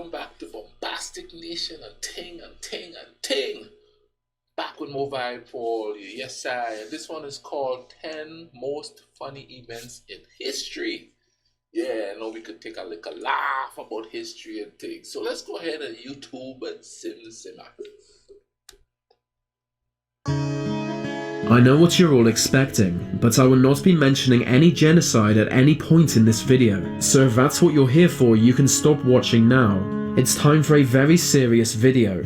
welcome back to Bombastic Nation and ting. Back with more vibe for you. Yes, I. And this one is called 10 Most Funny Events in History. Yeah, I know we could take a little laugh about history and things. So let's go ahead and YouTube and simmer. I know what you're all expecting, but I will not be mentioning any genocide at any point in this video, so if that's what you're here for, you can stop watching now. It's time for a very serious video.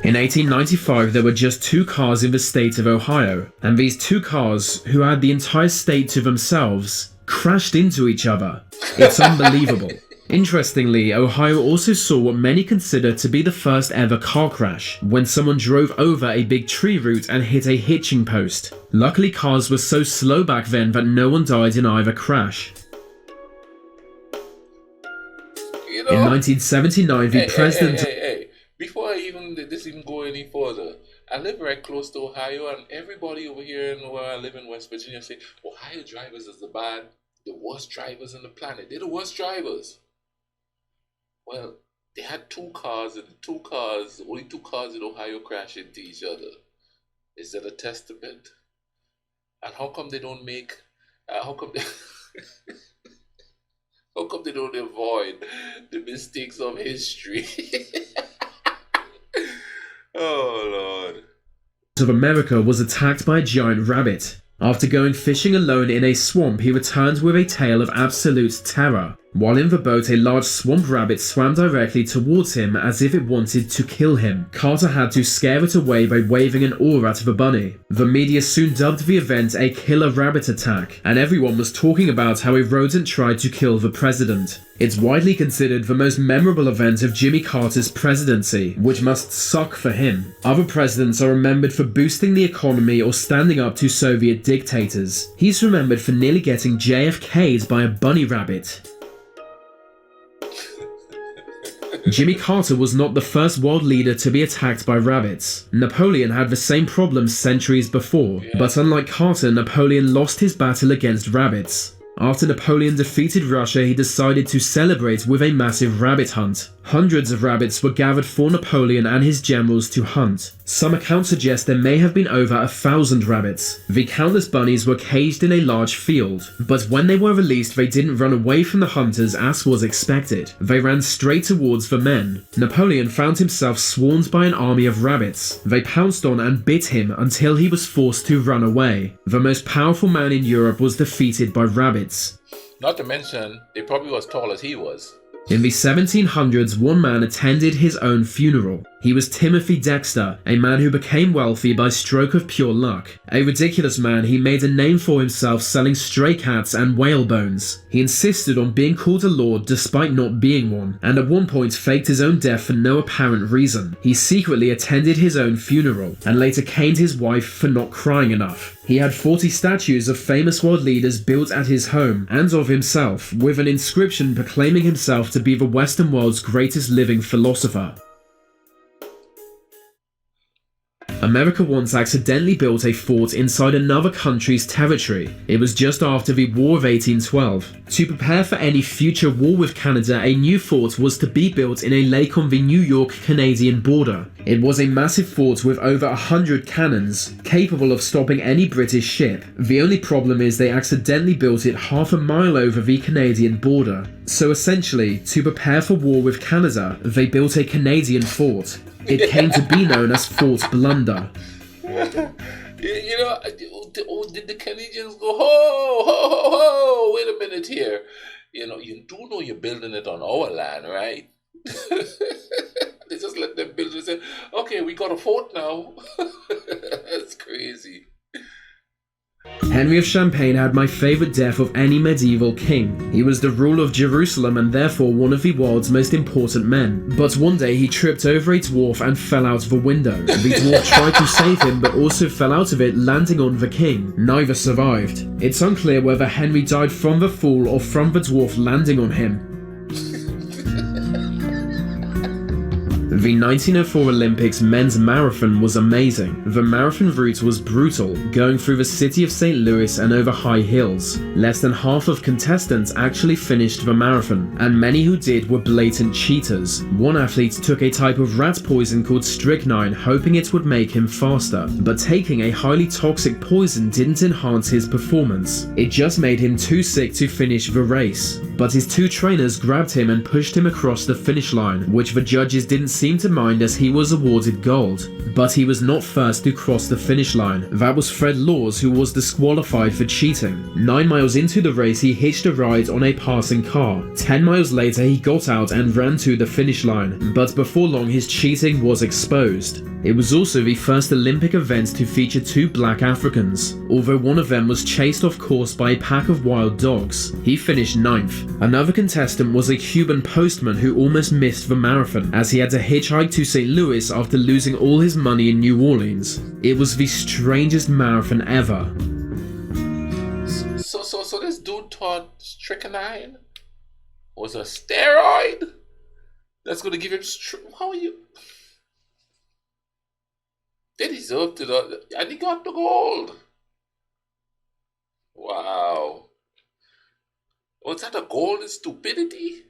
In 1895, there were just 2 cars in the state of Ohio, and these 2 cars, who had the entire state to themselves, crashed into each other. It's unbelievable. Interestingly, Ohio also saw what many consider to be the first ever car crash, when someone drove over a big tree root and hit a hitching post. Luckily, cars were so slow back then that no one died in either crash. In 1979, the president... Hey. Before I even go any further, I live right close to Ohio, and everybody over here where I live in West Virginia say Ohio drivers is the worst drivers on the planet. They're the worst drivers. Well, they had 2 cars, and only 2 cars in Ohio crash into each other. Is that a testament? And how come they don't make? How come they don't avoid the mistakes of history? Oh, Lord. ...of America was attacked by a giant rabbit. After going fishing alone in a swamp, he returned with a tale of absolute terror. While in the boat, a large swamp rabbit swam directly towards him as if it wanted to kill him. Carter had to scare it away by waving an oar at the bunny. The media soon dubbed the event a killer rabbit attack, and everyone was talking about how a rodent tried to kill the president. It's widely considered the most memorable event of Jimmy Carter's presidency, which must suck for him. Other presidents are remembered for boosting the economy or standing up to Soviet dictators. He's remembered for nearly getting JFK'd by a bunny rabbit. Jimmy Carter was not the first world leader to be attacked by rabbits. Napoleon had the same problem centuries before, but unlike Carter, Napoleon lost his battle against rabbits. After Napoleon defeated Russia, he decided to celebrate with a massive rabbit hunt. Hundreds of rabbits were gathered for Napoleon and his generals to hunt. Some accounts suggest there may have been over 1,000 rabbits. The countless bunnies were caged in a large field, but when they were released, they didn't run away from the hunters as was expected. They ran straight towards the men. Napoleon found himself swarmed by an army of rabbits. They pounced on and bit him until he was forced to run away. The most powerful man in Europe was defeated by rabbits. Not to mention, they probably were as tall as he was. In the 1700s, one man attended his own funeral. He was Timothy Dexter, a man who became wealthy by stroke of pure luck. A ridiculous man, he made a name for himself selling stray cats and whale bones. He insisted on being called a lord despite not being one, and at one point faked his own death for no apparent reason. He secretly attended his own funeral, and later caned his wife for not crying enough. He had 40 statues of famous world leaders built at his home, and of himself, with an inscription proclaiming himself to be the Western world's greatest living philosopher. America once accidentally built a fort inside another country's territory. It was just after the War of 1812. To prepare for any future war with Canada, a new fort was to be built in a lake on the New York-Canadian border. It was a massive fort with over 100 cannons, capable of stopping any British ship. The only problem is they accidentally built it half a mile over the Canadian border. So essentially, to prepare for war with Canada, they built a Canadian fort. It came to be known as Fort Blunder. You know, did the Canadians go, ho, wait a minute here. You know, you do know you're building it on our land, right? They just let them build it and say, okay, we got a fort now. That's crazy. Henry of Champagne had my favourite death of any medieval king. He was the ruler of Jerusalem and therefore one of the world's most important men. But one day he tripped over a dwarf and fell out of a window. The dwarf tried to save him but also fell out of it, landing on the king. Neither survived. It's unclear whether Henry died from the fall or from the dwarf landing on him. The 1904 Olympics men's marathon was amazing. The marathon route was brutal, going through the city of St. Louis and over high hills. Less than half of contestants actually finished the marathon, and many who did were blatant cheaters. One athlete took a type of rat poison called strychnine, hoping it would make him faster, but taking a highly toxic poison didn't enhance his performance. It just made him too sick to finish the race. But his two trainers grabbed him and pushed him across the finish line, which the judges didn't seem to mind as he was awarded gold. But he was not first to cross the finish line. That was Fred Laws, who was disqualified for cheating. 9 miles into the race, he hitched a ride on a passing car. 10 miles later, he got out and ran to the finish line, but before long his cheating was exposed. It was also the first Olympic event to feature 2 black Africans, although one of them was chased off course by a pack of wild dogs. He finished 9th. Another contestant was a Cuban postman who almost missed the marathon, as he had to hitchhike to St. Louis after losing all his money in New Orleans. It was the strangest marathon ever. So this dude thought strychnine was a steroid that's gonna give him how are you? They deserved it, and he got the gold. Wow. Was that a gold in stupidity?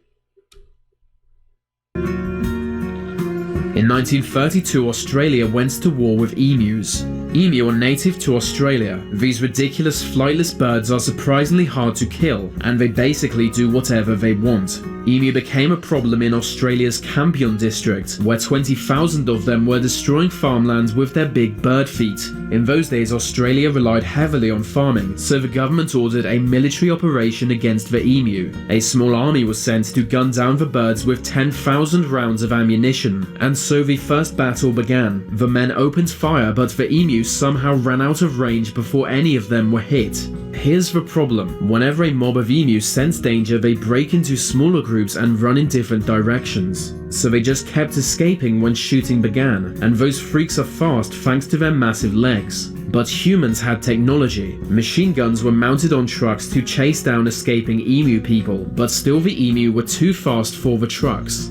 In 1932, Australia went to war with emus. Emu are native to Australia. These ridiculous flightless birds are surprisingly hard to kill, and they basically do whatever they want. Emu became a problem in Australia's Campion district, where 20,000 of them were destroying farmlands with their big bird feet. In those days, Australia relied heavily on farming, so the government ordered a military operation against the emu. A small army was sent to gun down the birds with 10,000 rounds of ammunition, and so the first battle began. The men opened fire, but the emus somehow ran out of range before any of them were hit. Here's the problem. Whenever a mob of emus sense danger, they break into smaller groups and run in different directions. So they just kept escaping when shooting began, and those freaks are fast thanks to their massive legs. But humans had technology. Machine guns were mounted on trucks to chase down escaping emu people, but still the emu were too fast for the trucks.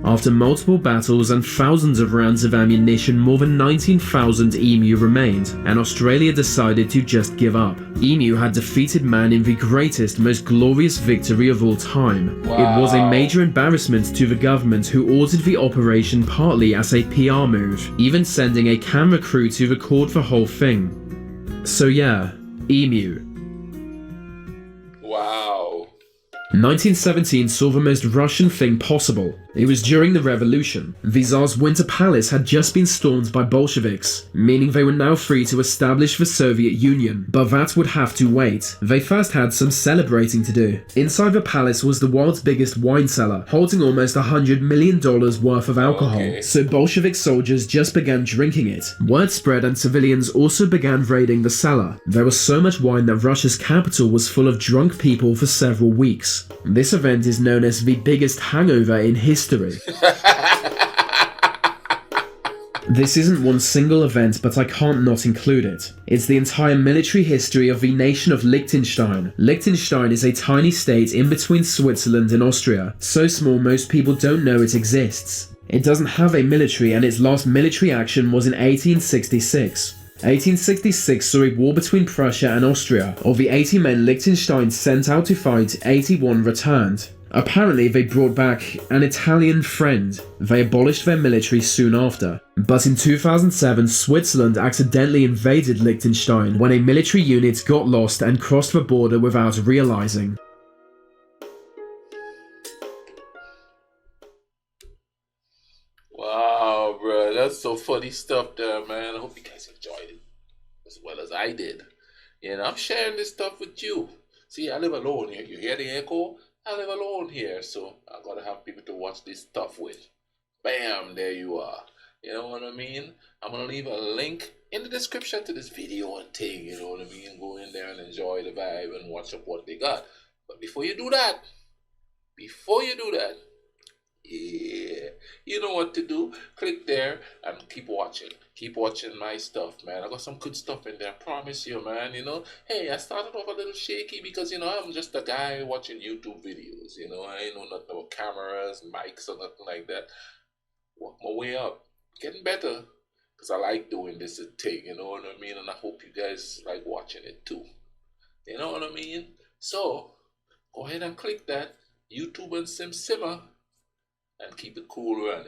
After multiple battles and thousands of rounds of ammunition, more than 19,000 emu remained, and Australia decided to just give up. Emu had defeated man in the greatest, most glorious victory of all time. Wow. It was a major embarrassment to the government, who ordered the operation partly as a PR move, even sending a camera crew to record the whole thing. So yeah, emu. Wow. 1917 saw the most Russian thing possible. It was during the revolution. The Tsar's Winter Palace had just been stormed by Bolsheviks, meaning they were now free to establish the Soviet Union, but that would have to wait. They first had some celebrating to do. Inside the palace was the world's biggest wine cellar, holding almost $100 million worth of alcohol. Okay. So Bolshevik soldiers just began drinking it. Word spread and civilians also began raiding the cellar. There was so much wine that Russia's capital was full of drunk people for several weeks. This event is known as the biggest hangover in history. This isn't one single event, but I can't not include it. It's the entire military history of the nation of Liechtenstein. Liechtenstein is a tiny state in between Switzerland and Austria, so small most people don't know it exists. It doesn't have a military, and its last military action was in 1866. 1866 saw a war between Prussia and Austria. Of the 80 men Liechtenstein sent out to fight, 81 returned. Apparently, they brought back an Italian friend. They abolished their military soon after. But in 2007, Switzerland accidentally invaded Liechtenstein when a military unit got lost and crossed the border without realizing. Wow, bro, that's some funny stuff there, man. I hope you guys enjoyed it as well as I did. You know, I'm sharing this stuff with you. See, I live alone here. You hear the echo? I live alone here, so I gotta have people to watch this stuff with. Bam, there you are. You know what I mean? I'm gonna leave a link in the description to this video and thing, you know what I mean? Go in there and enjoy the vibe and watch up what they got. But before you do that, yeah, you know what to do. Click there and keep watching. Keep watching my stuff, man. I got some good stuff in there. I promise you, man. You know, hey, I started off a little shaky because, you know, I'm just a guy watching YouTube videos. You know, I ain't know nothing about cameras, mics, or nothing like that. work my way up, getting better. Because I like doing this thing, you know what I mean? And I hope you guys like watching it too. You know what I mean? So, go ahead and click that YouTube and Simmer and keep it cool running.